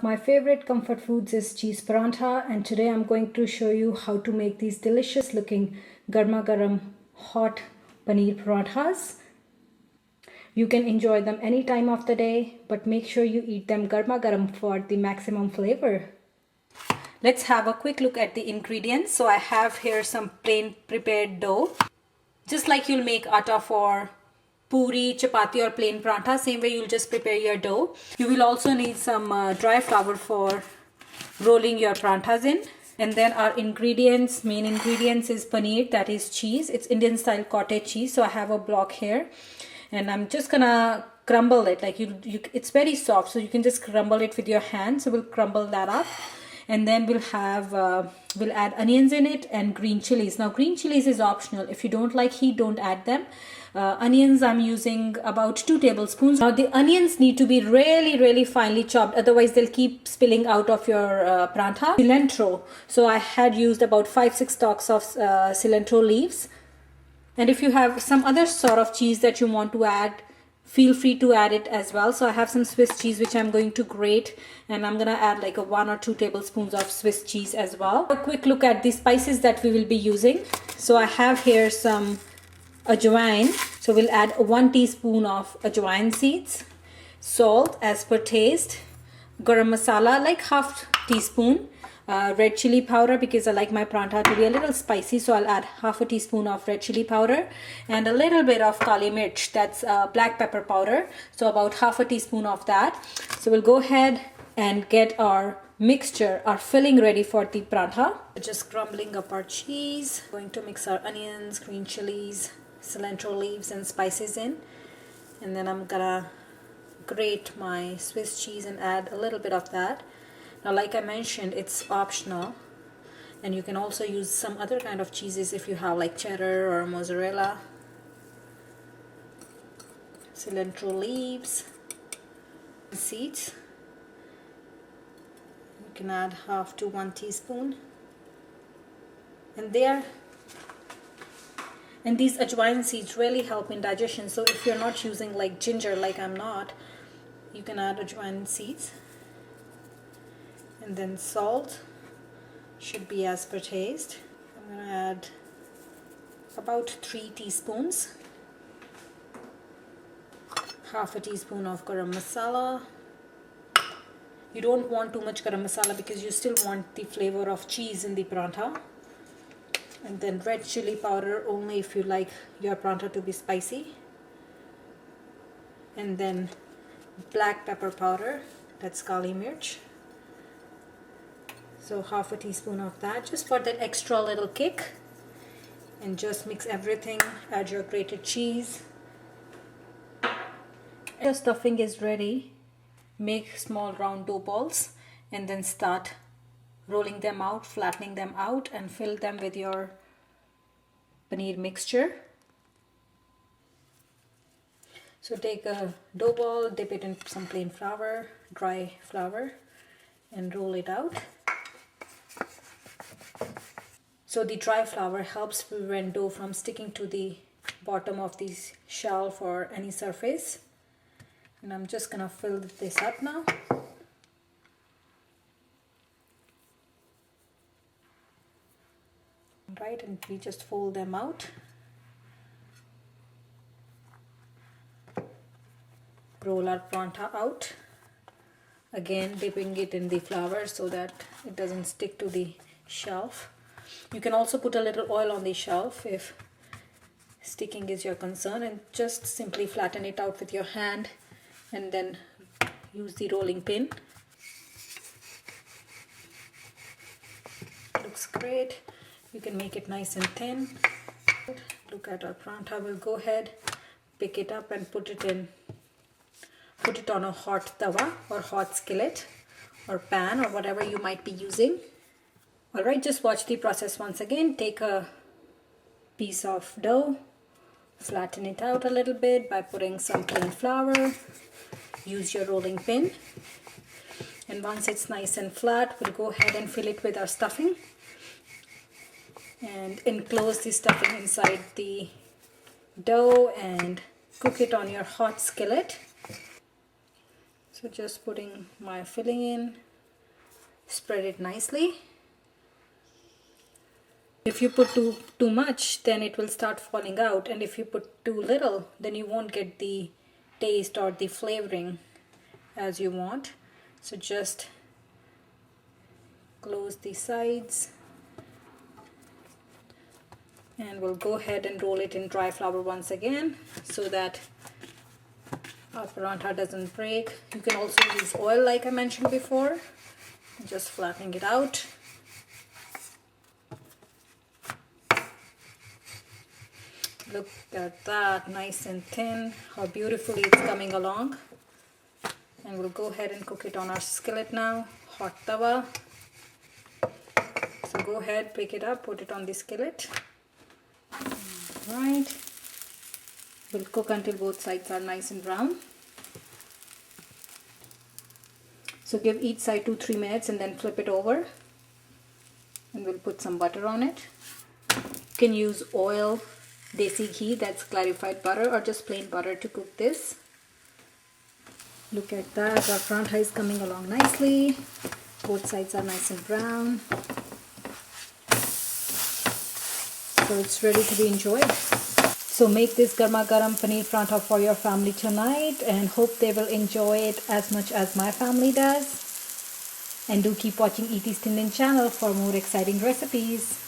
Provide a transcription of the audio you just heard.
My favorite comfort foods is cheese parantha, and today I'm going to show you how to make these delicious looking garma garam hot paneer parathas. You can enjoy them any time of the day, but make sure you eat them garma garam for the maximum flavor. Let's have a quick look at the ingredients. So I have here some plain prepared dough. Just like you'll make atta for puri, chapati or plain parantha, same way you'll just prepare your dough. You will also need some dry flour for rolling your paranthas in. And then our ingredients, main ingredients is paneer, that is cheese. It's Indian style cottage cheese. So I have a block here and I'm just gonna crumble it. Like it's very soft, so you can just crumble it with your hand. So we'll crumble that up. And then we'll add onions in it and green chilies. Now green chilies is optional. If you don't like heat, don't add them. Onions, I'm using about 2 tablespoons. Now the onions need to be really finely chopped, otherwise they'll keep spilling out of your parantha. Cilantro, so I had used about 5-6 stalks of cilantro leaves. And if you have some other sort of cheese that you want to add, feel free to add it as well. So I have some Swiss cheese which I'm going to grate, and I'm gonna add like 1 or 2 tablespoons of Swiss cheese as well. A quick look at the spices that we will be using. So I have here some ajwain. So we'll add 1 teaspoon of ajwain seeds, salt as per taste, garam masala like half teaspoon, red chili powder because I like my parantha to be a little spicy, so I'll add half a teaspoon of red chili powder, and a little bit of kali mirch, that's black pepper powder, so about half a teaspoon of that. So we'll go ahead and get our mixture, our filling ready for the parantha. Just crumbling up our cheese, going to mix our onions, green chilies, cilantro leaves and spices in, and then I'm gonna grate my Swiss cheese and add a little bit of that. Now like I mentioned, it's optional, and you can also use some other kind of cheeses if you have like cheddar or mozzarella. Cilantro leaves, seeds, you can add half to 1 teaspoon, and these ajwain seeds really help in digestion. So if you're not using like ginger, like I'm not, you can add ajwain seeds. And then salt should be as per taste. I'm gonna add about 3 teaspoons, half a teaspoon of garam masala. You don't want too much garam masala because you still want the flavor of cheese in the parantha. And then red chili powder only if you like your parantha to be spicy. And then black pepper powder, that's kali mirch. So half a teaspoon of that, just for that extra little kick. And just mix everything, add your grated cheese. Your stuffing is ready. Make small round dough balls and then start rolling them out, flattening them out, and fill them with your paneer mixture. So take a dough ball, dip it in some plain flour, dry flour, and roll it out. So the dry flour helps prevent dough from sticking to the bottom of the shelf or any surface. And I'm just gonna fill this up now. Right, and we just fold them out. Roll our parantha out. Again, dipping it in the flour so that it doesn't stick to the shelf. You can also put a little oil on the shelf if sticking is your concern, and just simply flatten it out with your hand and then use the rolling pin. Looks great. You can make it nice and thin. Look at our parantha. We'll go ahead, pick it up and put it on a hot tawa or hot skillet or pan or whatever you might be using. Alright, just watch the process once again. Take a piece of dough, flatten it out a little bit by putting some plain flour. Use your rolling pin, and once it's nice and flat, we'll go ahead and fill it with our stuffing and enclose the stuffing inside the dough and cook it on your hot skillet. So just putting my filling in, Spread it nicely. If you put too much, then it will start falling out, and if you put too little, then you won't get the taste or the flavoring as you want. So just close the sides, and we'll go ahead and roll it in dry flour once again so that our parantha doesn't break. You can also use oil like I mentioned before, just flattening it out. Look at that, nice and thin, how beautifully it's coming along. And we'll go ahead and cook it on our skillet now, hot tawa. So go ahead, pick it up, put it on the skillet. Alright, we'll cook until both sides are nice and brown. So give each side 2-3 minutes and then flip it over. And we'll put some butter on it. You can use oil, desi ghee, that's clarified butter, or just plain butter to cook this. Look at that, our parantha is coming along nicely. Both sides are nice and brown. So it's ready to be enjoyed. So make this garma garam paneer parantha for your family tonight, and hope they will enjoy it as much as my family does. And do keep watching Eati's Indian channel for more exciting recipes.